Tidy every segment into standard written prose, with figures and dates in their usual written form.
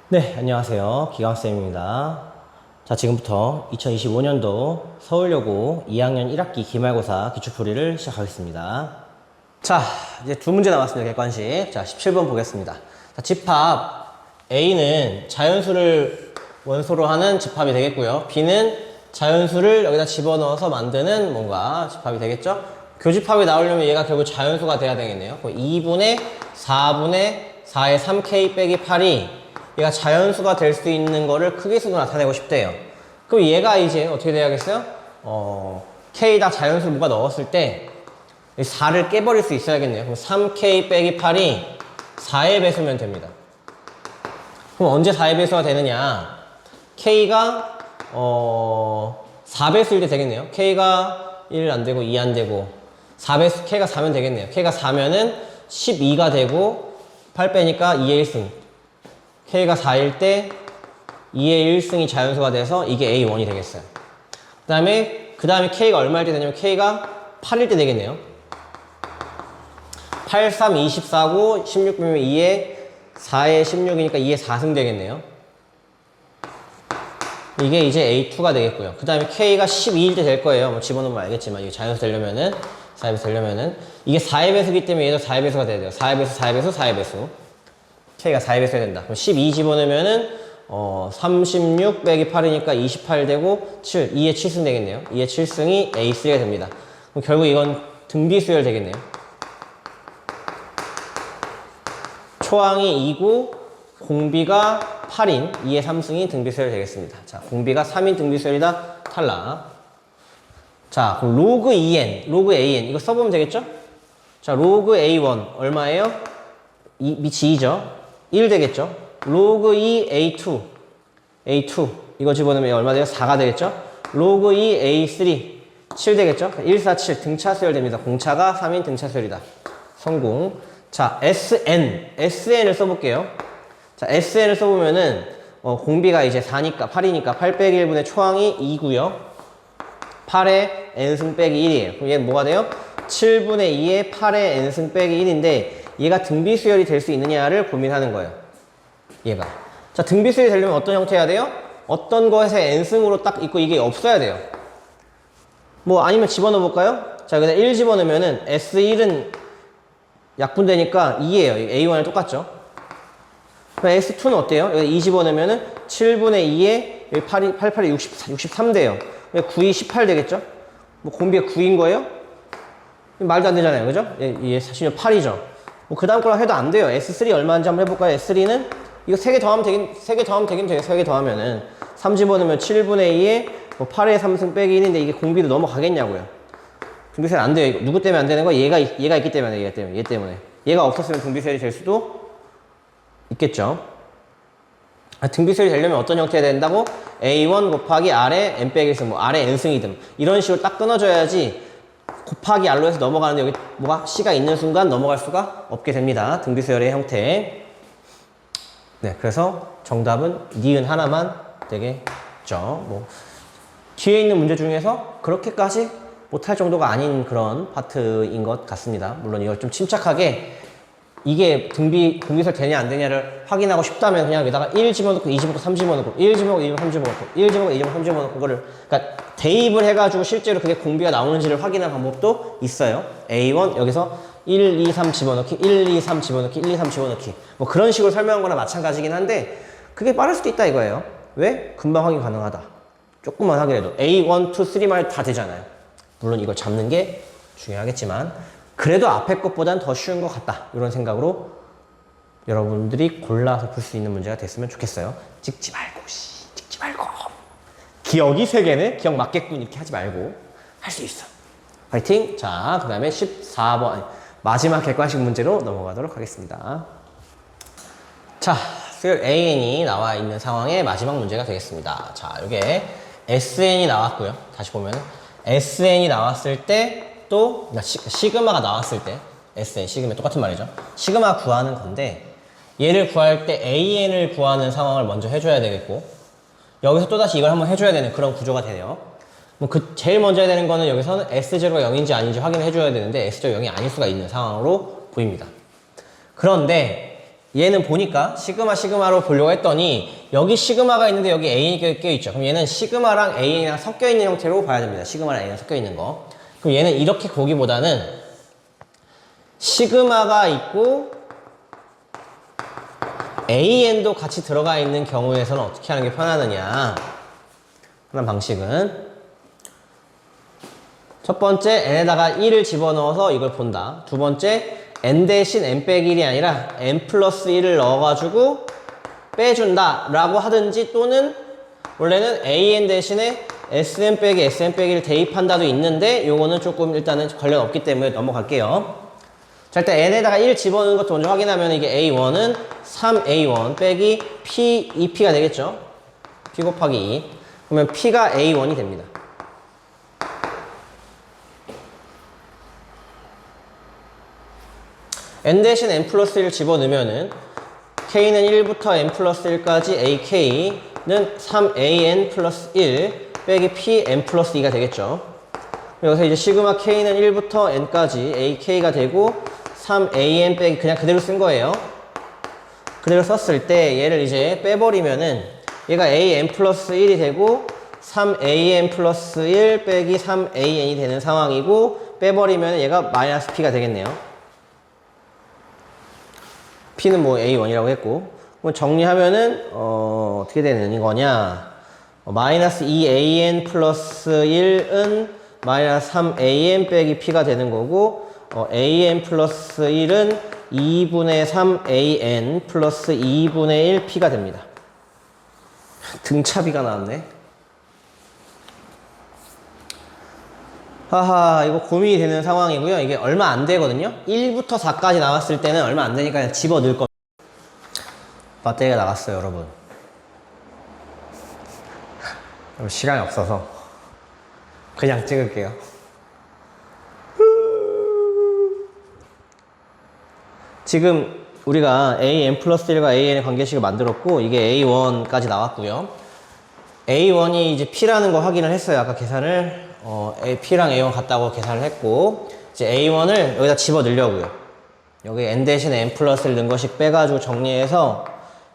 네, 안녕하세요. 기광쌤입니다. 자, 지금부터 2025년도 서울여고 2학년 1학기 기말고사 기출풀이를 시작하겠습니다. 자, 이제 두 문제 남았습니다. 객관식. 자, 17번 보겠습니다. 자, 집합 A는 자연수를 원소로 하는 집합이 되겠고요. B는 자연수를 여기다 집어넣어서 만드는 뭔가 집합이 되겠죠? 교집합이 나오려면 얘가 결국 자연수가 돼야 되겠네요. 2분의 4분의 4의 3K 빼기 8이 얘가 자연수가 될 수 있는 거를 크기수로 나타내고 싶대요. 그럼 얘가 이제 어떻게 돼야겠어요? K에다 자연수를 뭐가 넣었을 때 4를 깨버릴 수 있어야겠네요. 그럼 3K 빼기 8이 4의 배수면 됩니다. 그럼 언제 4의 배수가 되느냐? K가 4배수일 때 되겠네요. K가 1 안 되고 2 안 되고 4배수 K가 4면 되겠네요. K가 4면은 12가 되고 8 빼니까 2의 1승. K가 4일 때 2의 1승이 자연수가 돼서 이게 A1이 되겠어요. 그 다음에 K가 얼마일 때 되냐면 K가 8일 때 되겠네요. 8, 3, 24고 16 빼면 2에 4에 16이니까 2에 4승 되겠네요. 이게 이제 A2가 되겠고요. 그 다음에 K가 12일 때 될 거예요. 뭐 집어넣으면 알겠지만 이게 자연수 되려면은 4의 배수 되려면은 이게 4의 배수기 때문에 얘도 4의 배수가 돼야 돼요. 4의 배수, 4의 배수, 4의 배수. K가 4의 배수 해야 된다. 그럼 12 집어넣으면은 36 빼기 8이니까 28 되고 7, 2의 7승 되겠네요. 2의 7승이 A3가 됩니다. 그럼 결국 이건 등비수열 되겠네요. 초항이 2고 공비가 8인 2의 3승이 등비수열 되겠습니다. 자, 공비가 3인 등비수열이다. 탈락. 자, 그럼 로그 2n, 로그 an 이거 써보면 되겠죠? 자, 로그 a1 얼마예요? 밑이 2죠? 1 되겠죠? 로그 2 a2 이거 집어넣으면 얼마 돼요? 4가 되겠죠? 로그 2 a3 7 되겠죠? 1, 4, 7 등차 수열 됩니다. 공차가 3인 등차 수열이다. 성공. 자, SN을 써볼게요. 자, SN을 써보면은 공비가 이제 4니까 8이니까 8 빼기 1분의 초항이 2고요 8의 n승 빼기 1이에요. 그럼 얘는 뭐가 돼요? 7분의 2의 8의 n승 빼기 1인데 얘가 등비수열이 될 수 있느냐를 고민하는 거예요. 얘가. 자, 등비수열이 되려면 어떤 형태여야 돼요? 어떤 것에 n승으로 딱 있고 이게 없어야 돼요. 뭐 아니면 집어넣어 볼까요? 자, 그냥 1 집어넣으면은 S1은 약분되니까 2예요. A1랑 똑같죠? 그럼 S2는 어때요? 여기 2 집어넣으면은 7분의 2에 8, 8이 63 돼요. 9이 18 되겠죠? 뭐 공비가 9인 거예요? 말도 안 되잖아요. 그죠? 얘 사실 8이죠. 뭐 그 다음 거랑 해도 안 돼요. S3 얼마인지 한번 해볼까요? S3는 이거 3개 더하면 되긴, 3개 더하면 되긴 돼요. 3개 더하면은 3 집어넣으면 7분의 2에 뭐 8의 3승 빼기 1인데 이게 공비도 넘어가겠냐고요. 등비수열 안 돼요. 누구 때문에 안 되는 거야? 얘가 있기 때문에, 얘 때문에. 얘가 없었으면 등비수열이 될 수도 있겠죠. 등비수열이 되려면 어떤 형태가 된다고? A1 곱하기 R의 n 빼기 1승, 뭐 R의 n승이든 이런 식으로 딱 끊어줘야지 곱하기 R로 해서 넘어가는데 여기 뭐가 C가 있는 순간 넘어갈 수가 없게 됩니다. 등비수열의 형태. 네, 그래서 정답은 니은 하나만 되겠죠. 뭐 뒤에 있는 문제 중에서 그렇게까지 못할 정도가 아닌 그런 파트인 것 같습니다. 물론 이걸 좀 침착하게 이게 등비수열 되냐 안 되냐를 확인하고 싶다면 그냥 여기다가 1 집어넣고 2 집어넣고 3 집어넣고 1 집어넣고 2 집어넣고 3 집어넣고 1 집어넣고 2 집어넣고 3 집어넣고 그거를 그러니까 대입을 해가지고 실제로 그게 공비가 나오는지를 확인할 방법도 있어요. A1 여기서 1, 2, 3 집어넣기 1, 2, 3 집어넣기 1, 2, 3 집어넣기 뭐 그런 식으로 설명한 거나 마찬가지긴 한데 그게 빠를 수도 있다 이거예요. 왜? 금방 확인 가능하다. 조금만 확인해도 A1, 2, 3만 다 되잖아요. 물론 이걸 잡는 게 중요하겠지만 그래도 앞에 것보단 더 쉬운 것 같다. 이런 생각으로 여러분들이 골라서 풀 수 있는 문제가 됐으면 좋겠어요. 찍지 말고 기억이 3개네? 기억 맞겠군 이렇게 하지 말고 할 수 있어. 파이팅! 자, 그 다음에 14번 마지막 객관식 문제로 넘어가도록 하겠습니다. 자, 수열 AN이 나와 있는 상황의 마지막 문제가 되겠습니다. 자, 이게 SN이 나왔고요. 다시 보면 SN이 나왔을 때 또 시그마가 나왔을 때 SN, 시그마 똑같은 말이죠. 시그마 구하는 건데 얘를 구할 때 AN을 구하는 상황을 먼저 해줘야 되겠고 여기서 또다시 이걸 한번 해줘야 되는 그런 구조가 되네요. 뭐 제일 먼저 해야 되는 거는 여기서는 S0가 0인지 아닌지 확인을 해줘야 되는데 S0이 0이 아닐 수가 있는 상황으로 보입니다. 그런데 얘는 보니까 시그마로 보려고 했더니 여기 시그마가 있는데 여기 An이 껴있죠. 그럼 얘는 시그마랑 An이랑 섞여있는 형태로 봐야 됩니다. 시그마랑 A랑 섞여있는 거. 그럼 얘는 이렇게 보기보다는 시그마가 있고 AN도 같이 들어가 있는 경우에서는 어떻게 하는 게 편하느냐 하는 방식은 첫 번째 n에다가 1을 집어넣어서 이걸 본다. 두 번째 n 대신 n 빼기 1이 아니라 n 플러스 1을 넣어가지고 빼준다 라고 하든지 또는 원래는 an 대신에 sn 빼기 sn 빼기를 대입한다도 있는데 요거는 조금 일단은 관련 없기 때문에 넘어갈게요. 자, 일단 n에다가 1 집어넣는 것도 먼저 확인하면 이게 a1은 3a1 빼기 p 2p가 되겠죠. p 곱하기 2. 그러면 p가 a1이 됩니다. n 대신 n 플러스 1 집어넣으면은 k는 1부터 n 플러스 1까지 ak는 3an 플러스 1 빼기 p n 플러스 2가 되겠죠. 여기서 이제 시그마 k는 1부터 n까지 ak가 되고 3an 빼기 그냥 그대로 쓴 거예요. 그대로 썼을 때 얘를 이제 빼버리면은 얘가 an 플러스 1이 되고 3an 플러스 1 빼기 3an이 되는 상황이고 빼버리면 얘가 마이너스 p가 되겠네요. p는 뭐 a1이라고 했고 그럼 정리하면은 어떻게 되는 거냐 마이너스 2an 플러스 1은 마이너스 3an 빼기 p가 되는 거고 an 플러스 1은 2분의 3an 플러스 2분의 1 p가 됩니다. 등차비가 나왔네. 하하, 이거 고민이 되는 상황이고요. 이게 얼마 안 되거든요. 1부터 4까지 나왔을 때는 얼마 안 되니까 그냥 집어넣을 겁니다. 배터리가 나갔어요, 여러분. 시간이 없어서 그냥 찍을게요. 지금 우리가 an 플러스 1과 an의 관계식을 만들었고 이게 a1까지 나왔고요. a1이 이제 p라는 거 확인을 했어요. 아까 계산을 p랑 a1 같다고 계산을 했고 이제 a1을 여기다 집어 넣으려고요. 여기 n 대신 n 플러스 1 넣은 것씩 빼가지고 정리해서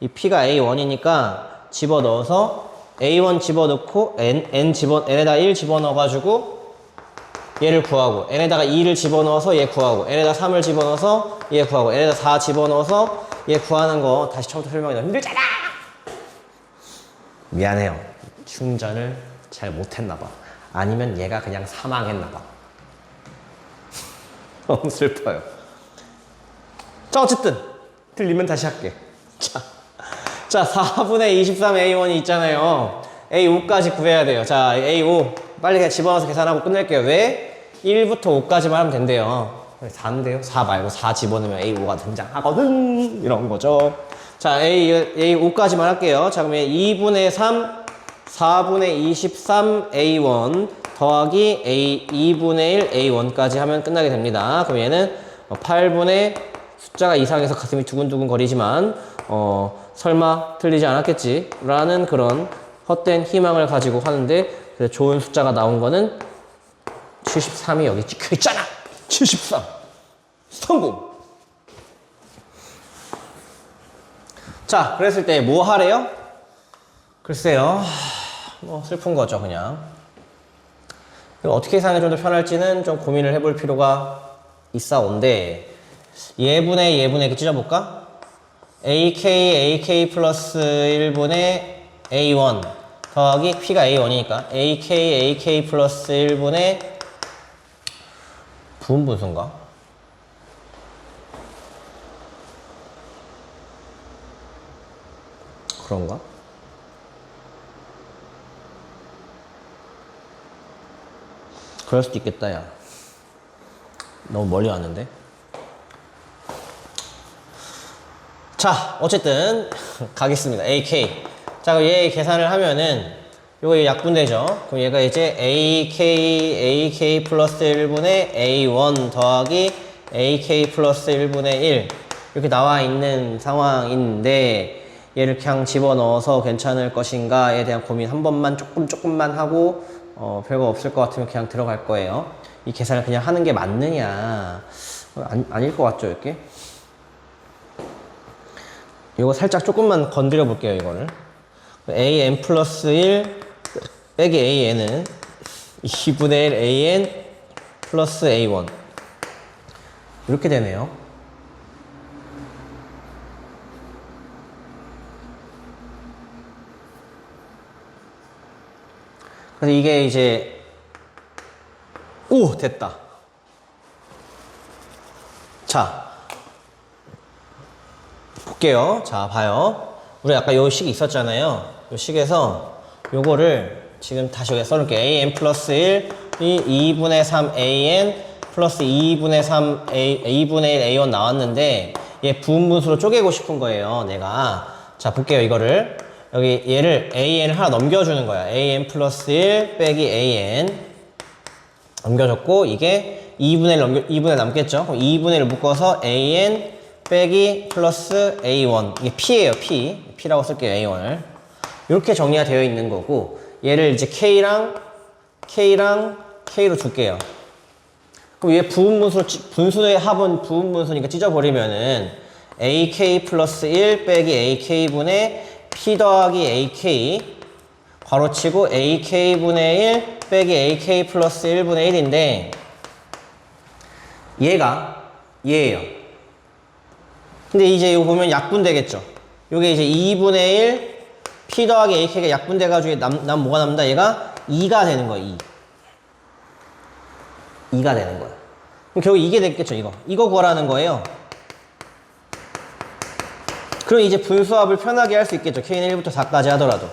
이 p가 a1이니까 집어 넣어서 a1 집어 넣고 n에다 1 집어 넣어가지고 얘를 구하고 n에다가 2를 집어넣어서 얘 구하고 n에다 3을 집어넣어서 얘 구하고 n에다 4 집어넣어서 얘 구하는 거 다시 처음부터 설명이 너무 힘들잖아. 미안해요. 충전을 잘 못했나봐. 아니면 얘가 그냥 사망했나봐. 너무 슬퍼요. 자, 어쨌든 들리면 다시 할게. 자 4분의 23a1이 있잖아요. a5까지 구해야 돼요. 자, a5 빨리 그냥 집어넣어서 계산하고 끝낼게요. 왜? 1부터 5까지만 하면 된대요. 4인데요? 4 말고 4 집어넣으면 a5가 등장하거든. 이런 거죠. 자, a5까지만 할게요. 자, 그러면 2분의 3 4분의 23a1 더하기 2분의 1 a1까지 하면 끝나게 됩니다. 그럼 얘는 8분의 숫자가 이상해서 가슴이 두근두근 거리지만 설마 틀리지 않았겠지 라는 그런 헛된 희망을 가지고 하는데 그래서 좋은 숫자가 나온 거는 73이 여기 찍혀 있잖아. 73 성공. 자, 그랬을 때 뭐 하래요? 글쎄요, 뭐 슬픈 거죠. 그냥 어떻게 계산이 좀 더 편할지는 좀 고민을 해볼 필요가 있어온데 예분의 이렇게 찢어볼까? AK 플러스 1분의 A1 더하기 P가 A1이니까 AK 플러스 1분의 부분분수인가? 그런가? 그럴 수도 있겠다, 야. 너무 멀리 왔는데? 자, 어쨌든 가겠습니다. AK. 자, 그럼 얘 계산을 하면은 요거 약분되죠. 그럼 얘가 이제 AK 플러스 1분의 A1 더하기 AK 플러스 1분의 1 이렇게 나와 있는 상황인데 얘를 그냥 집어넣어서 괜찮을 것인가에 대한 고민 한 번만 조금만 하고 별거 없을 것 같으면 그냥 들어갈 거예요. 이 계산을 그냥 하는 게 맞느냐 아닐 것 같죠, 이렇게? 이거 살짝 조금만 건드려 볼게요, 이거를. an 플러스 1 빼기 an은 2분의 1 an 플러스 a1. 이렇게 되네요. 그래서 이게 이제, 오! 됐다. 자, 볼게요. 자, 봐요. 우리 아까 요 식 있었잖아요. 요 식에서 요거를 지금 다시 여기 써놓을게요. an 플러스 1이 2분의 3 an 플러스 2분의 3 2분의 1 a1 나왔는데 얘 부분분수로 쪼개고 싶은 거예요, 내가. 자, 볼게요, 이거를. 여기 얘를 an을 하나 넘겨주는 거야. an 플러스 1 빼기 an 넘겨줬고, 이게 2분의 1 남겠죠? 그럼 2분의 1을 묶어서 an 빼기 플러스 a1. 이게 p예요, p. p라고 쓸게요, a1을. 이렇게 정리가 되어 있는 거고, 얘를 이제 k랑 k로 줄게요. 그럼 얘 분수의 합은 부분분수니까 찢어버리면은 ak 플러스 1 빼기 ak분의 p 더하기 ak 괄호치고 ak분의 1 빼기 ak 플러스 1분의 1인데 얘예요. 근데 이제 이거 보면 약분 되겠죠. 요게 이제 2분의 1 p 더하기 ak가 약분 돼가지고 남 뭐가 남는다? 얘가 2가 되는 거야. 2가 되는 거야. 그럼 결국 이게 되겠죠. 이거 구하라는 거예요. 그럼 이제 분수합을 편하게 할 수 있겠죠. k는 1부터 4까지 하더라도.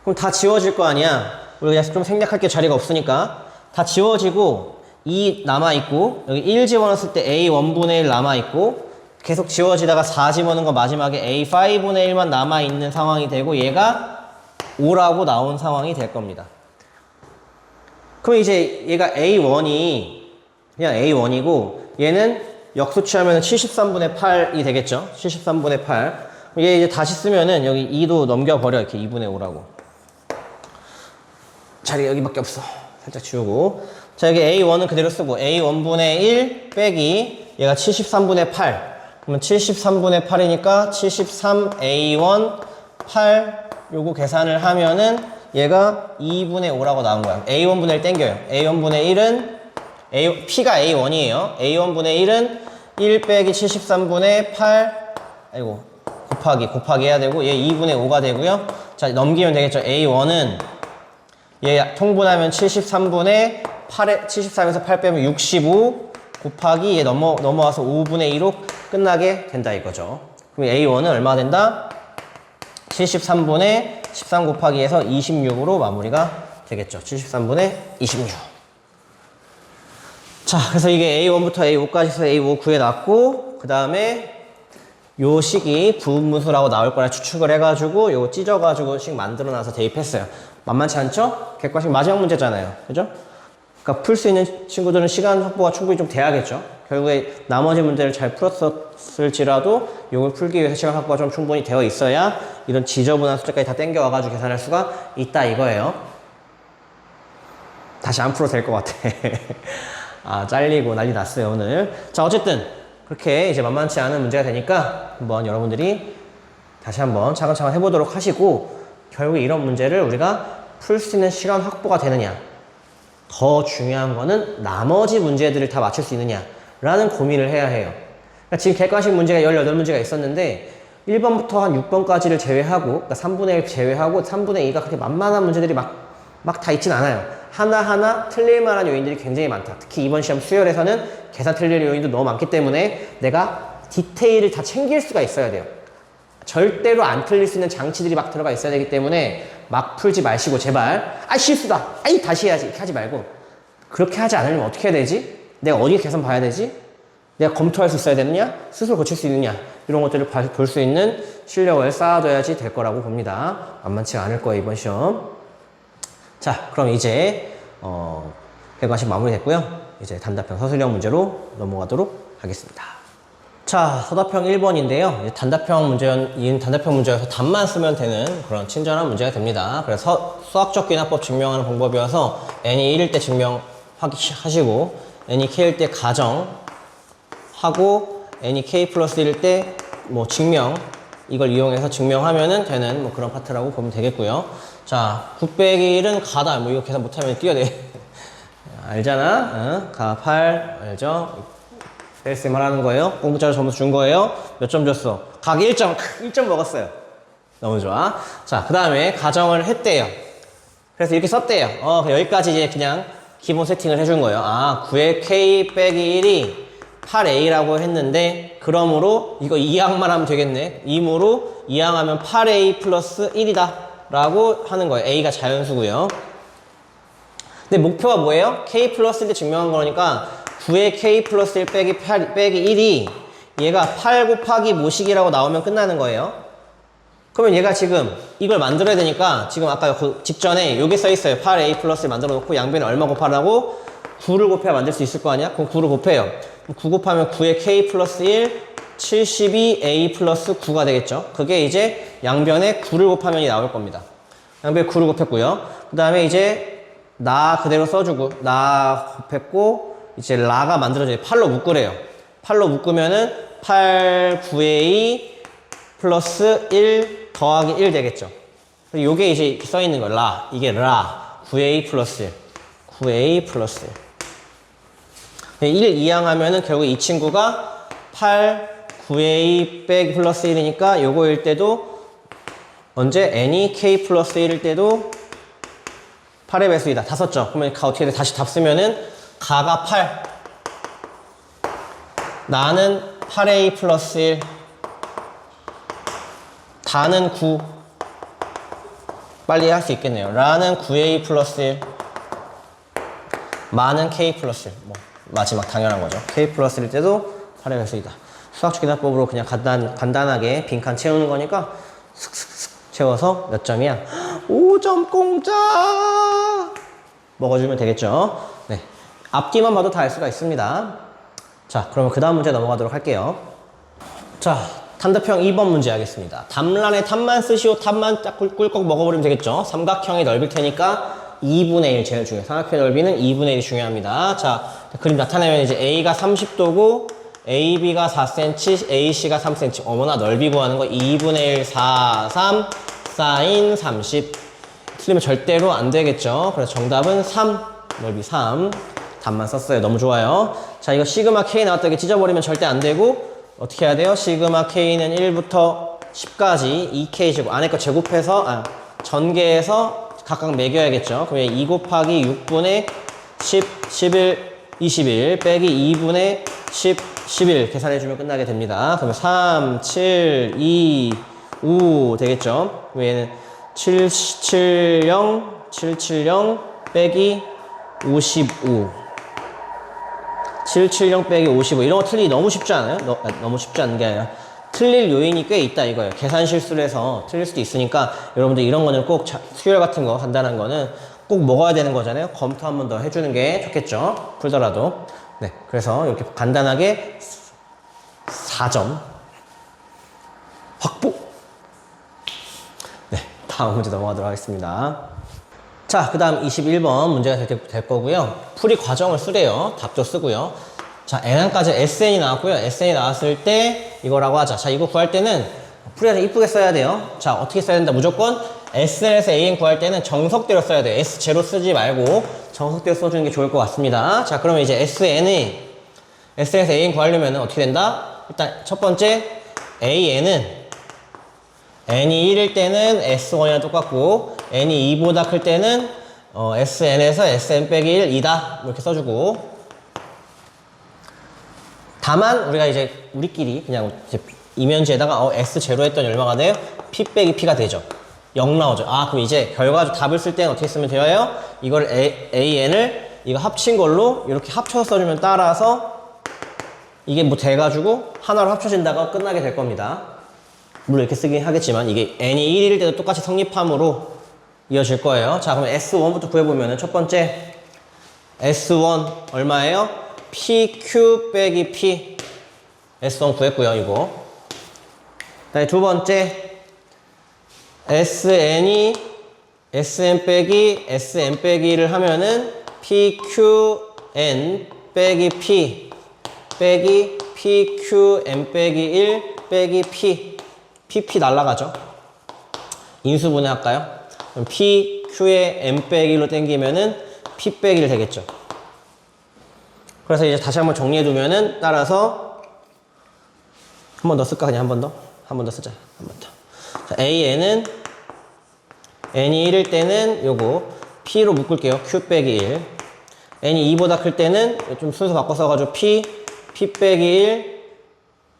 그럼 다 지워질 거 아니야. 우리가 좀 생략할 게 자리가 없으니까 다 지워지고 2 남아있고 여기 1 집어넣었을 때 a1분의 1 남아있고 계속 지워지다가 4 집어넣은 거 마지막에 a5분의 1만 남아있는 상황이 되고 얘가 5라고 나온 상황이 될 겁니다. 그럼 이제 얘가 a1이 그냥 a1이고 얘는 역수치하면 73분의 8이 되겠죠. 73분의 8. 얘 이제 다시 쓰면은 여기 2도 넘겨버려. 이렇게 2분의 5라고. 자리가 여기밖에 없어. 살짝 지우고. 자, 여기 a1은 그대로 쓰고 a1분의 1 빼기 얘가 73분의 8. 그러면 73분의 8이니까 73a1 8 요거 계산을 하면은 얘가 2분의 5라고 나온 거야. a1분의 1 땡겨요. a1분의 1은 p가 a1이에요. a1분의 1은 1 빼기 73분의 8 아이고 곱하기 해야 되고 얘 2분의 5가 되고요. 자, 넘기면 되겠죠. a1은 얘 통분하면 73분의 8에 73에서 8 빼면 65 곱하기 얘 넘어와서 5분의 2로 끝나게 된다 이거죠. 그럼 a1은 얼마가 된다? 73분의 13 곱하기에서 26으로 마무리가 되겠죠. 73분의 26. 자, 그래서 이게 A1부터 A5까지 해서 A5 구해놨고, 그 다음에 요 식이 부분분수라고 나올 거라 추측을 해가지고 요거 찢어가지고 식 만들어놔서 대입했어요. 만만치 않죠? 객관식 마지막 문제잖아요. 그죠? 그러니까 풀 수 있는 친구들은 시간 확보가 충분히 좀 돼야겠죠. 결국에 나머지 문제를 잘 풀었을지라도 요걸 풀기 위해서 시간 확보가 좀 충분히 되어 있어야 이런 지저분한 숫자까지 다 땡겨와가지고 계산할 수가 있다 이거예요. 다시 안 풀어도 될 것 같아. 아, 잘리고 난리 났어요, 오늘. 자, 어쨌든 그렇게 이제 만만치 않은 문제가 되니까 한번 여러분들이 다시 한번 차근차근 해보도록 하시고, 결국 이런 문제를 우리가 풀 수 있는 시간 확보가 되느냐, 더 중요한 거는 나머지 문제들을 다 맞출 수 있느냐 라는 고민을 해야 해요. 그러니까 지금 객관식 문제가 18문제가 있었는데 1번부터 한 6번까지를 제외하고, 그러니까 3분의 1 제외하고 3분의 2가 그렇게 만만한 문제들이 막 다 있진 않아요. 하나하나 틀릴 만한 요인들이 굉장히 많다. 특히 이번 시험 수열에서는 계산 틀릴 요인도 너무 많기 때문에 내가 디테일을 다 챙길 수가 있어야 돼요. 절대로 안 틀릴 수 있는 장치들이 막 들어가 있어야 되기 때문에 막 풀지 마시고 제발 실수다, 다시 해야지 이렇게 하지 말고, 그렇게 하지 않으려면 어떻게 해야 되지? 내가 어디에 계산 봐야 되지? 내가 검토할 수 있어야 되느냐? 스스로 고칠 수 있느냐? 이런 것들을 볼 수 있는 실력을 쌓아둬야지 될 거라고 봅니다. 만만치가 않을 거예요, 이번 시험. 자, 그럼 이제 객관식 마무리됐고요. 이제 단답형 서술형 문제로 넘어가도록 하겠습니다. 자, 서답형 1번인데요. 단답형 문제여서 답만 쓰면 되는 그런 친절한 문제가 됩니다. 그래서 수학적 귀납법 증명하는 방법이어서 n이 1일 때 증명하시고 n이 k일 때 가정하고 n이 k 플러스 1일 때 증명 이걸 이용해서 증명하면은 되는 뭐 그런 파트라고 보면 되겠고요. 자, 9 빼기 1은 가다. 뭐 이거 계산 못하면 뛰어내. 알잖아? 응? 가, 8. 알죠? 셀쌤 하라는 거예요. 공부자료 점수 준 거예요. 몇 점 줬어? 각 1점. 1점 먹었어요. 너무 좋아. 자, 그 다음에 가정을 했대요. 그래서 이렇게 썼대요. 여기까지 이제 그냥 기본 세팅을 해준 거예요. 아, 9의 K 빼기 1이 8A라고 했는데, 그러므로 이거 2항만 하면 되겠네. 임으로 2항하면 8A 플러스 1이다. 라고 하는 거예요. A가 자연수고요. 근데 목표가 뭐예요? K 플러스 1을 증명한 거니까 9의 K 플러스 1 빼기 8 빼기 1이 얘가 8 곱하기 모식이라고 나오면 끝나는 거예요. 그러면 얘가 지금 이걸 만들어야 되니까 지금 아까 그 직전에 여기 써 있어요. 8A 플러스를 만들어 놓고 양변에 얼마 곱하라고? 9를 곱해야 만들 수 있을 거 아니야? 그럼 9를 곱해요. 9 곱하면 9의 K 플러스 1, 72A 플러스 9가 되겠죠. 그게 이제 양변에 9를 곱하면이 나올 겁니다. 양변에 9를 곱했고요. 그 다음에 이제 나 그대로 써주고, 나 곱했고, 이제 라가 만들어져요. 8로 묶으래요. 8로 묶으면은 8, 9A 플러스 1 더하기 1 되겠죠. 요게 이제 써 있는 거예요. 라. 이게 라. 9A 플러스 1. 9A 플러스 1. 1 이항하면은 결국 이 친구가 8, 9A 빼기 플러스 1이니까 요거일 때도 언제 n이 K 플러스 1일 때도 8의 배수이다. 다 썼죠. 그러면 어떻게 돼? 다시 답 쓰면은 가가 8. 나는 8A 플러스 1. 다는 9. 빨리 할 수 있겠네요. 라는 9A 플러스 1. 마는 K 플러스 1. 뭐 마지막 당연한 거죠. K 플러스 1일 때도 8의 배수이다. 수학계산법으로 그냥 간단하게 빈칸 채우는 거니까 슥슥슥 채워서 몇 점이야? 5점 공짜! 먹어주면 되겠죠. 네. 앞뒤만 봐도 다 알 수가 있습니다. 자, 그러면 그 다음 문제 넘어가도록 할게요. 자, 단답형 2번 문제 하겠습니다. 답란에 탑만 쓰시오. 탑만 딱 꿀꺽 먹어버리면 되겠죠. 삼각형이 넓일 테니까 2분의 1 제일 중요해요. 삼각형의 넓이는 2분의 1이 중요합니다. 자, 그림 나타내면 이제 A가 30도고 AB가 4cm, AC가 3cm. 어머나 넓이 구하는 거 2분의 1, 4, 3, 사인 30. 틀리면 절대로 안 되겠죠. 그래서 정답은 3, 넓이 3. 답만 썼어요. 너무 좋아요. 자, 이거 시그마 K 나왔다 이렇게 찢어버리면 절대 안 되고 어떻게 해야 돼요? 시그마 K는 1부터 10까지 2K제곱 안에 거 제곱해서 전개해서 각각 매겨야겠죠. 그러면 2 곱하기 6분의 10, 11, 21 빼기 2분의 10, 11 계산해주면 끝나게 됩니다. 그러면 3, 7, 2, 5 되겠죠. 그럼 얘는 770, 770 빼기 55 770 빼기 55 이런 거 틀리기 너무 쉽지 않아요? 너무 쉽지 않은 게 아니라 틀릴 요인이 꽤 있다 이거예요. 계산 실수를 해서 틀릴 수도 있으니까 여러분들 이런 거는 꼭 수열 같은 거 간단한 거는 꼭 먹어야 되는 거잖아요. 검토 한 번 더 해주는 게 좋겠죠. 풀더라도. 네, 그래서 이렇게 간단하게 4점 확보. 네, 다음 문제 넘어가도록 하겠습니다. 자, 그 다음 21번 문제가 될 거고요. 풀이 과정을 쓰래요. 답도 쓰고요. 자, N항까지 SN이 나왔고요. SN이 나왔을 때 이거라고 하자. 자, 이거 구할 때는 풀이에서 이쁘게 써야 돼요. 자, 어떻게 써야 된다? 무조건 SN에서 AN 구할 때는 정석대로 써야 돼요. S0 쓰지 말고 정석대로 써주는 게 좋을 것 같습니다. 자, 그러면 이제 SN에서 AN 구하려면 어떻게 된다? 일단 첫 번째 AN은 n이 1일 때는 S1이랑 똑같고 n이 2보다 클 때는 SN에서 SN 빼기 1, 2다 이렇게 써주고 다만 우리가 이제 우리끼리 그냥 이제 이면지에다가 S0 했더니 얼마가 돼요? P 빼기 P가 되죠. 0 나오죠. 아, 그럼 이제 결과적으로 답을 쓸 때는 어떻게 쓰면 되어요? 이걸 AN을 이거 합친 걸로 이렇게 합쳐서 써주면 따라서 이게 뭐 돼가지고 하나로 합쳐진다가 끝나게 될 겁니다. 물론 이렇게 쓰긴 하겠지만 이게 n이 1일 때도 똑같이 성립함으로 이어질 거예요. 자, 그럼 S1부터 구해보면은 첫 번째 S1 얼마예요? PQ 빼기 P S1 구했고요. 이거 다음에 두 번째 SN이 SN 빼기 SN 빼기를 하면은 PQN 빼기 P 빼기 PQN 빼기 1 빼기 P PP 날라가죠. 인수분해 할까요? 그럼 P, Q에 M 빼기 1로 땡기면은 P 빼기 1 되겠죠. 그래서 이제 다시 한번 정리해 두면은 따라서 한 번 더 쓸까? 그냥 한 번 더? 한 번 더 쓰자. 한 번 더. 자, AN은 N이 1일 때는 요거 P로 묶을게요. Q 빼기 1. N이 2보다 클 때는 좀 순서 바꿔 써가지고 P 빼기 1.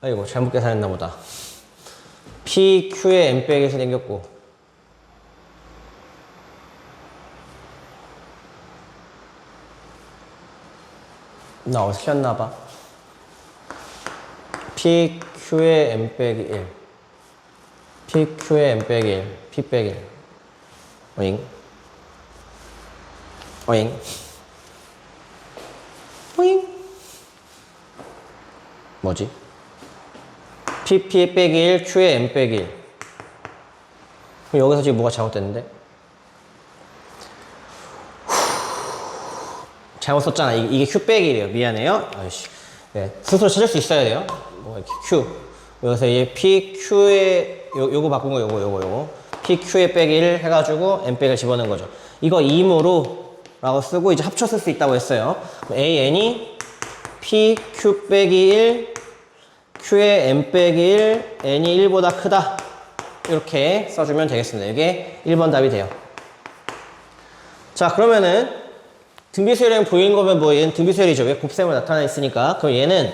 아이고, 잘못 계산했나 보다. P, Q에 M 빼기 1이 생겼고. 나 어디서 켰나봐. P, Q에 M 빼기 1. P, Q에 M 빼기 1. P 빼기 1. 어잉. 어잉. 어잉. 뭐지? P 빼기 1, Q에 M 빼기 1. 그럼 여기서 지금 뭐가 잘못됐는데? 잘못 썼잖아. 이게 Q 빼기 1이에요. 미안해요. 아이씨. 네. 스스로 찾을 수 있어야 돼요. 뭐 이렇게 Q. 여기서 이제 P, Q에, 요거 바꾼 거, 요거. P, Q에 빼기 1 해가지고 M 빼기를 집어넣은 거죠. 이거 임으로 라고 쓰고 이제 합쳐 쓸 수 있다고 했어요. AN이 P, Q 빼기 1, Q에 M 빼기 1, N이 1보다 크다. 이렇게 써주면 되겠습니다. 이게 1번 답이 돼요. 자, 그러면은 등비수열행 보이는 거면 뭐 얘는 등비수열이죠. 왜 곱셈으로 나타나 있으니까. 그럼 얘는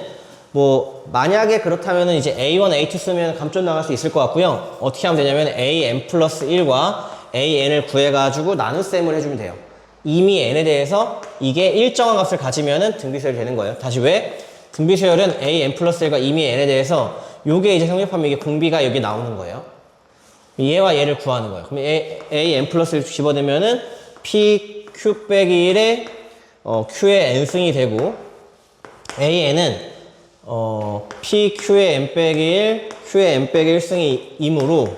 뭐 만약에 그렇다면은 이제 A1, A2 쓰면 감점 나갈 수 있을 것 같고요. 어떻게 하면 되냐면 AN 플러스 1과 AN을 구해가지고 나눗셈을 해주면 돼요. 이미 N에 대해서 이게 일정한 값을 가지면은 등비수열이 되는 거예요. 다시 왜? 등비수열은 AN 플러스 1과 이미 N에 대해서 요게 이제 성립하면 이게 공비가 여기 나오는 거예요. 얘와 얘를 구하는 거예요. 그럼 AN 플러스 1 집어넣으면은 P, Q 빼기 1에 Q의 N승이 되고 AN은 P, Q의 M 빼기 1, Q의 M 빼기 1승이 이므로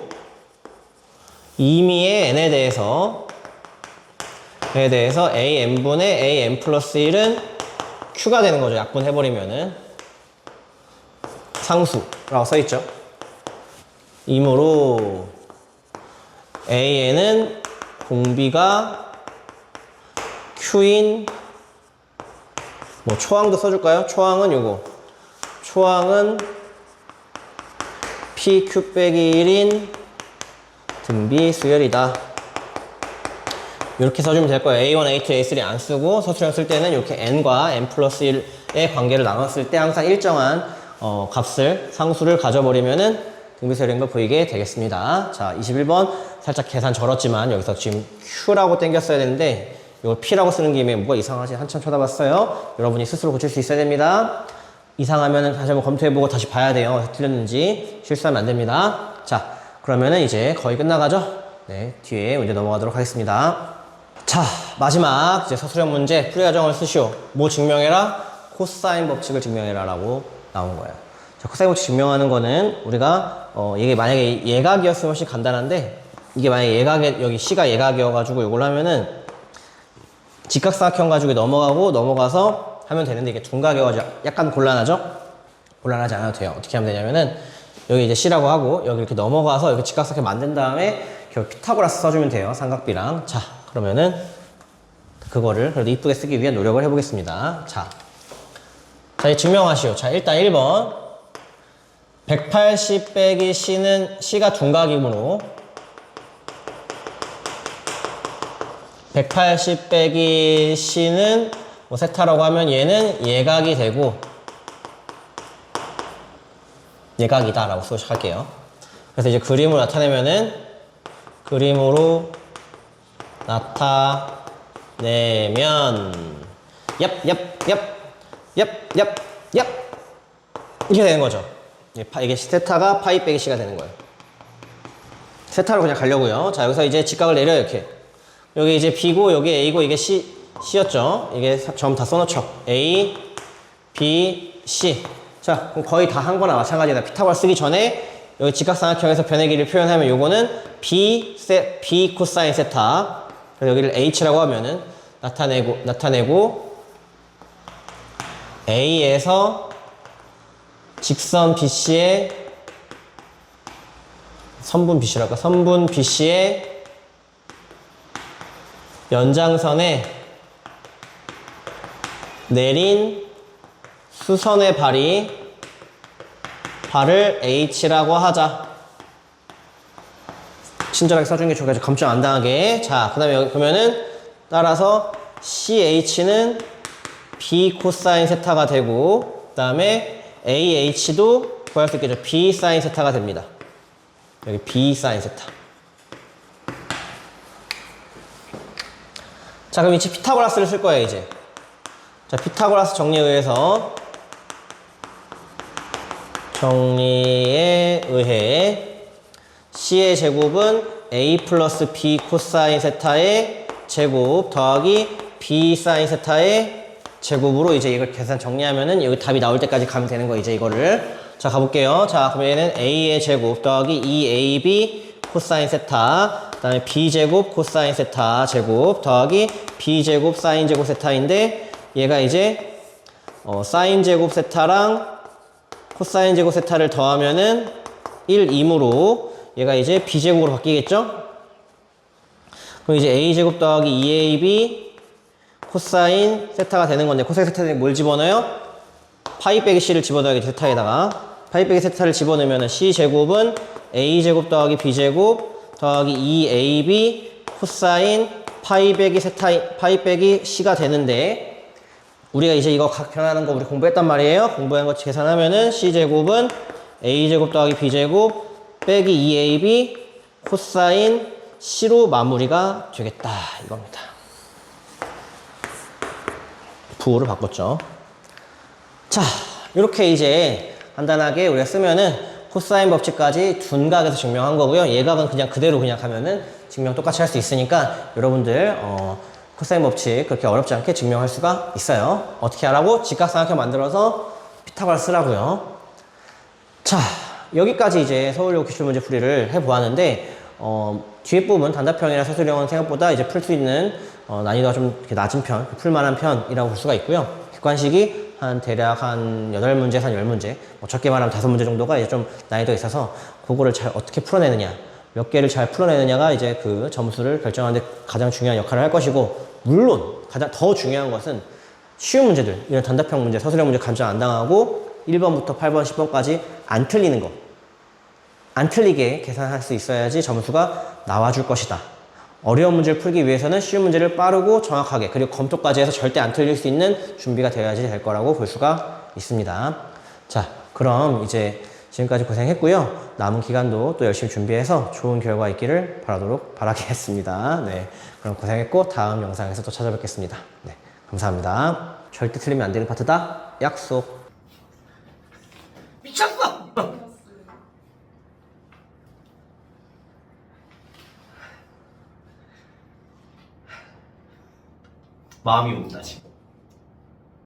이미의 N에 대해서 AN분의 AN 플러스 1은 Q가 되는 거죠. 약분해버리면은 상수라고 써있죠. 이므로 AN은 공비가 Q인 뭐 초항도 써줄까요? 초항은 요거. 초항은 PQ 빼기 1인 등비수열이다. 이렇게 써주면 될 거예요. A1, A2, A3 안 쓰고 서술형 쓸 때는 이렇게 N과 N 플러스 1의 관계를 나눴을 때 항상 일정한 값을, 상수를 가져버리면은 등비수열인 거 보이게 되겠습니다. 자, 21번 살짝 계산 절었지만 여기서 지금 Q라고 땡겼어야 되는데 이걸 P라고 쓰는 김에 뭐가 이상하지 한참 쳐다봤어요. 여러분이 스스로 고칠 수 있어야 됩니다. 이상하면 다시 한번 검토해보고 다시 봐야 돼요. 틀렸는지 실수하면 안 됩니다. 자, 그러면은 이제 거의 끝나가죠? 네, 뒤에 문제 넘어가도록 하겠습니다. 자, 마지막 이제 서술형 문제 풀이 과정을 쓰시오. 뭐 증명해라? 코사인 법칙을 증명해라 라고 나온 거예요. 자, 코사인 법칙 증명하는 거는 우리가 이게 만약에 예각이었으면 훨씬 간단한데 이게 만약에 예각에 여기 C가 예각이어가지고 이걸 하면은 직각삼각형 가지고 넘어가서 하면 되는데 이게 둔각이어가지고 약간 곤란하죠? 곤란하지 않아도 돼요. 어떻게 하면 되냐면은 여기 이제 C라고 하고 여기 이렇게 넘어가서 이렇게 직각삼각형 만든 다음에 피타고라스 써주면 돼요. 삼각비랑. 자, 그러면은 그거를 그래도 이쁘게 쓰기 위한 노력을 해보겠습니다. 자, 이제 증명하시오. 자, 일단 1번 180 빼기 C는 C가 둔각이므로 180 빼기 C는 뭐 세타라고 하면 얘는 예각이 되고 예각이다 라고 쓰고 시작할게요. 그래서 이제 그림으로 나타내면은 그림으로 나타내면 얍 이렇게 되는 거죠. 이게 세타가 파이 빼기 C가 되는 거예요. 세타로 그냥 가려고요. 자, 여기서 이제 직각을 내려요. 이렇게 여기 이제 B고 여기 A고 이게 C였죠. 이게 점 다 써놓죠. A, B, C. 자, 그럼 거의 다 한 거나 마찬가지다. 피타고라 쓰기 전에 여기 직각삼각형에서 변의 길이를 표현하면 요거는 B 코사인 세타. 그래서 여기를 H라고 하면은 나타내고 A에서 직선 BC의 선분 BC랄까? 선분 BC의 연장선에 내린 수선의 발을 H라고 하자. 친절하게 써준 게 좋겠죠. 감점 안 당하게. 자, 그 다음에 여기 보면은 따라서 CH는 B 코사인 세타가 되고, 그 다음에 AH도 구할 수 있겠죠. B 사인 세타가 됩니다. 여기 B 사인 세타. 자, 그럼 이제 피타고라스를 쓸 거예요, 이제. 자, 피타고라스 정리에 의해 C의 제곱은 A 플러스 B 코사인 세타의 제곱 더하기 B 사인 세타의 제곱으로 이제 이걸 계산 정리하면은 여기 답이 나올 때까지 가면 되는 거 이제 이거를. 자, 가볼게요. 자, 그러면은 A의 제곱 더하기 2AB 코사인 세타, 그 다음에 B제곱 코사인 세타 제곱 더하기 B제곱 사인 제곱 세타인데, 얘가 이제 사인 제곱 세타랑 코사인 제곱 세타를 더하면은 1, 2무로 얘가 이제 B제곱으로 바뀌겠죠? 그럼 이제 A제곱 더하기 2AB 코사인 세타가 되는 건데, 코사인 세타에 뭘 집어넣어요? 파이 빼기 C를 집어넣어야겠죠, 세타에다가. 파이 빼기 세타를 집어넣으면 C제곱은 A제곱 더하기 B제곱 더하기 2AB 코사인 파이 빼기 C가 되는데, 우리가 이제 이거 각 변하는 거 우리 공부했단 말이에요. 공부한 거 계산하면은 C제곱은 A제곱 더하기 B제곱 빼기 2AB 코사인 C로 마무리가 되겠다. 이겁니다. 부호를 바꿨죠. 자, 이렇게 이제 간단하게 우리가 쓰면은 코사인 법칙까지 둔각에서 증명한 거고요. 예각은 그냥 그대로 그냥 가면은 증명 똑같이 할 수 있으니까 여러분들 코사인 법칙 그렇게 어렵지 않게 증명할 수가 있어요. 어떻게 하라고? 직각삼각형 만들어서 피타고라스 쓰라고요. 자, 여기까지 이제 서울역 기출문제 풀이를 해보았는데, 뒤에 부분 단답형이나 서술형은 생각보다 이제 풀 수 있는 난이도가 좀 이렇게 낮은 편, 풀만한 편이라고 볼 수가 있고요. 객관식이 대략 한 8문제에서 한 10문제, 적게 말하면 5문제 정도가 이제 좀 난이도가 있어서 그거를 잘 어떻게 풀어내느냐, 몇 개를 잘 풀어내느냐가 이제 그 점수를 결정하는 데 가장 중요한 역할을 할 것이고, 물론 가장 더 중요한 것은 쉬운 문제들, 이런 단답형 문제, 서술형 문제 감점 안 당하고 1번부터 8번, 10번까지 안 틀리는 거, 안 틀리게 계산할 수 있어야지 점수가 나와줄 것이다. 어려운 문제를 풀기 위해서는 쉬운 문제를 빠르고 정확하게, 그리고 검토까지 해서 절대 안 틀릴 수 있는 준비가 되어야지 될 거라고 볼 수가 있습니다. 자, 그럼 이제 지금까지 고생했고요. 남은 기간도 또 열심히 준비해서 좋은 결과 있기를 바라겠습니다. 네, 그럼 고생했고 다음 영상에서 또 찾아뵙겠습니다. 네, 감사합니다. 절대 틀리면 안 되는 파트다. 약속. 미쳤어! 마음이 옵니다, 지금.